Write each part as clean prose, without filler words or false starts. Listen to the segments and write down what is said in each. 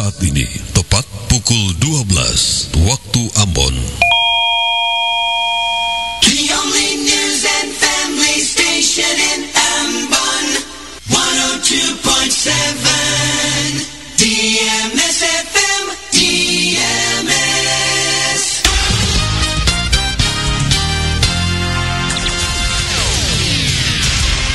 saat ini, tepat pukul 12 waktu Ambon. The only news and family station in Ambon, 102.7 DMS FM, DMS.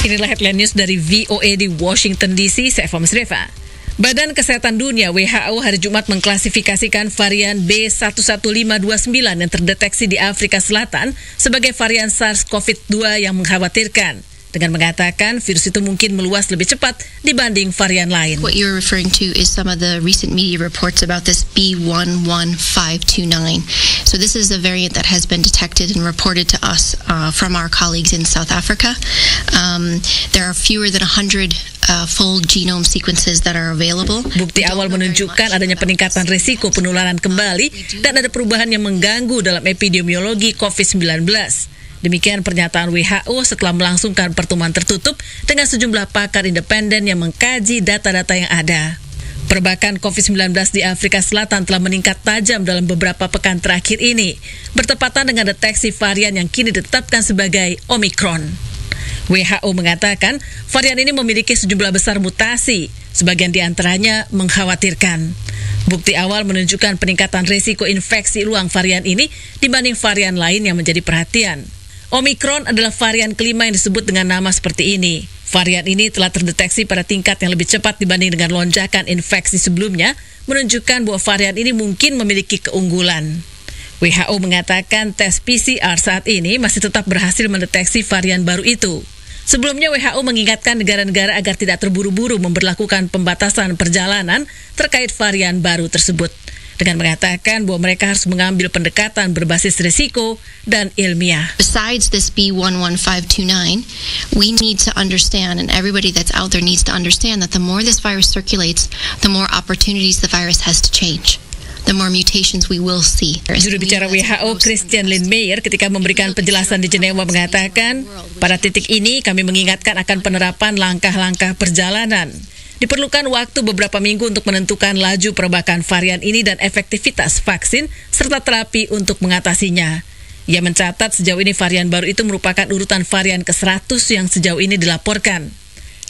Inilah headline news dari VOA di Washington DC, saya Fahmi Reva. Badan Kesehatan Dunia WHO hari Jumat mengklasifikasikan varian B11529 yang terdeteksi di Afrika Selatan sebagai varian SARS-CoV-2 yang mengkhawatirkan, dengan mengatakan virus itu mungkin meluas lebih cepat dibanding varian lain. What you're referring to is some of the recent media reports about this B11529. So this is a variant that has been detected and reported to us from our colleagues in South Africa. There are fewer than 100 full genome sequences that are available. Bukti awal menunjukkan adanya peningkatan risiko penularan kembali dan ada perubahan yang mengganggu dalam epidemiologi COVID-19. Demikian pernyataan WHO setelah melangsungkan pertemuan tertutup dengan sejumlah pakar independen yang mengkaji data-data yang ada. Perbakan COVID-19 di Afrika Selatan telah meningkat tajam dalam beberapa pekan terakhir ini, bertepatan dengan deteksi varian yang kini ditetapkan sebagai Omicron. WHO mengatakan varian ini memiliki sejumlah besar mutasi, sebagian di antaranya mengkhawatirkan. Bukti awal menunjukkan peningkatan risiko infeksi ulang varian ini dibanding varian lain yang menjadi perhatian. Omicron adalah varian kelima yang disebut dengan nama seperti ini. Varian ini telah terdeteksi pada tingkat yang lebih cepat dibanding dengan lonjakan infeksi sebelumnya, menunjukkan bahwa varian ini mungkin memiliki keunggulan. WHO mengatakan tes PCR saat ini masih tetap berhasil mendeteksi varian baru itu. Sebelumnya WHO mengingatkan negara-negara agar tidak terburu-buru memberlakukan pembatasan perjalanan terkait varian baru tersebut, dengan mengatakan bahwa mereka harus mengambil pendekatan berbasis risiko dan ilmiah. Besides this B11529, we need to understand, and everybody that's out there needs to understand, that the more this virus circulates, the more opportunities the virus has to change. The more mutations we will see. Juru bicara WHO Christian Lindmeier ketika memberikan penjelasan di Jenewa mengatakan, pada titik ini kami mengingatkan akan penerapan langkah-langkah perjalanan. Diperlukan waktu beberapa minggu untuk menentukan laju perbakan varian ini dan efektivitas vaksin serta terapi untuk mengatasinya. Ia mencatat sejauh ini varian baru itu merupakan urutan varian ke-100 yang sejauh ini dilaporkan.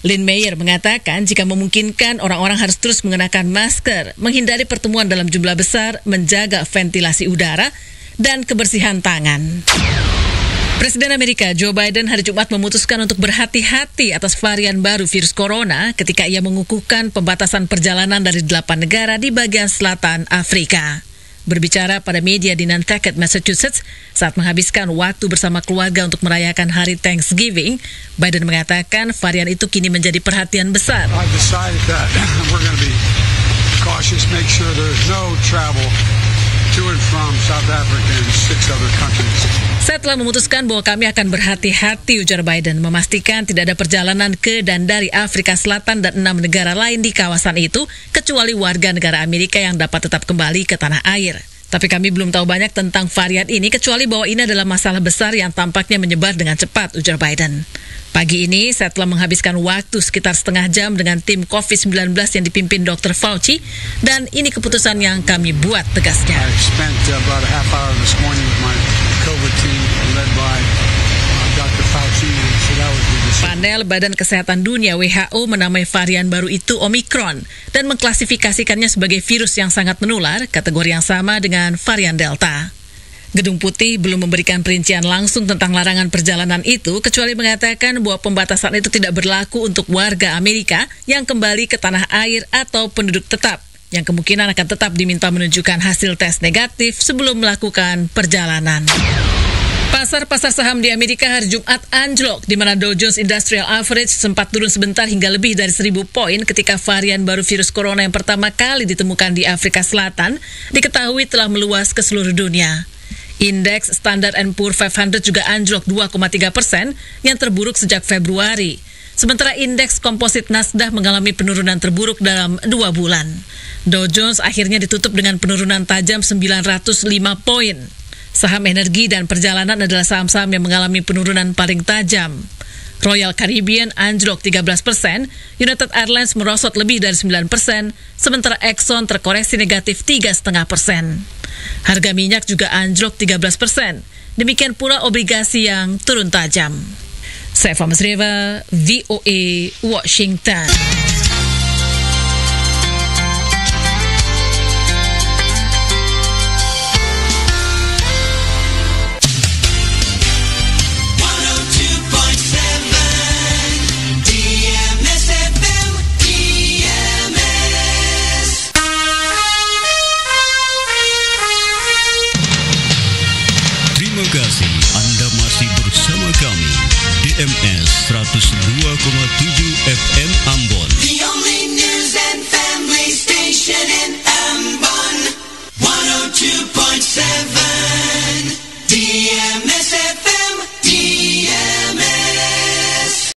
Lindmeier mengatakan jika memungkinkan orang-orang harus terus mengenakan masker, menghindari pertemuan dalam jumlah besar, menjaga ventilasi udara, dan kebersihan tangan. Presiden Amerika Joe Biden hari Jumat memutuskan untuk berhati-hati atas varian baru virus corona ketika ia mengukuhkan pembatasan perjalanan dari 8 negara di bagian selatan Afrika. Berbicara pada media di Nantucket, Massachusetts, saat menghabiskan waktu bersama keluarga untuk merayakan hari Thanksgiving, Biden mengatakan varian itu kini menjadi perhatian besar. I've decided that we're going to be cautious, make sure there's no travel to and from South Africa and 6 other countries. Saya telah memutuskan bahwa kami akan berhati-hati, ujar Biden, memastikan tidak ada perjalanan ke dan dari Afrika Selatan dan 6 negara lain di kawasan itu, kecuali warga negara Amerika yang dapat tetap kembali ke tanah air. Tapi kami belum tahu banyak tentang varian ini, kecuali bahwa ini adalah masalah besar yang tampaknya menyebar dengan cepat, ujar Biden. Pagi ini, saya telah menghabiskan waktu sekitar setengah jam dengan tim COVID-19 yang dipimpin Dr. Fauci, dan ini keputusan yang kami buat, tegasnya. I spent about a half hour this morning with my COVID team led by Dr. Fauci, so that was the decision. Panel Badan Kesehatan Dunia WHO menamai varian baru itu Omicron dan mengklasifikasikannya sebagai virus yang sangat menular, kategori yang sama dengan varian Delta. Gedung Putih belum memberikan perincian langsung tentang larangan perjalanan itu, kecuali mengatakan bahwa pembatasan itu tidak berlaku untuk warga Amerika yang kembali ke tanah air atau penduduk tetap, yang kemungkinan akan tetap diminta menunjukkan hasil tes negatif sebelum melakukan perjalanan. Pasar saham di Amerika hari Jumat anjlok, di mana Dow Jones Industrial Average sempat turun sebentar hingga lebih dari 1.000 poin ketika varian baru virus corona yang pertama kali ditemukan di Afrika Selatan diketahui telah meluas ke seluruh dunia. Indeks Standard & Poor's 500 juga anjlok 2,3%, yang terburuk sejak Februari. Sementara indeks komposit Nasdaq mengalami penurunan terburuk dalam 2 bulan. Dow Jones akhirnya ditutup dengan penurunan tajam 905 poin. Saham energi dan perjalanan adalah saham-saham yang mengalami penurunan paling tajam. Royal Caribbean anjlok 13%, United Airlines merosot lebih dari 9%, sementara Exxon terkoreksi negatif 3,5%. Harga minyak juga anjlok 13%, demikian pula obligasi yang turun tajam. Saya Fama Sreva, VOA, Washington. Terima kasih Anda masih bersama kami DMS 102,7 FM Ambon. The only news and family station in Ambon. 102.7 DMS.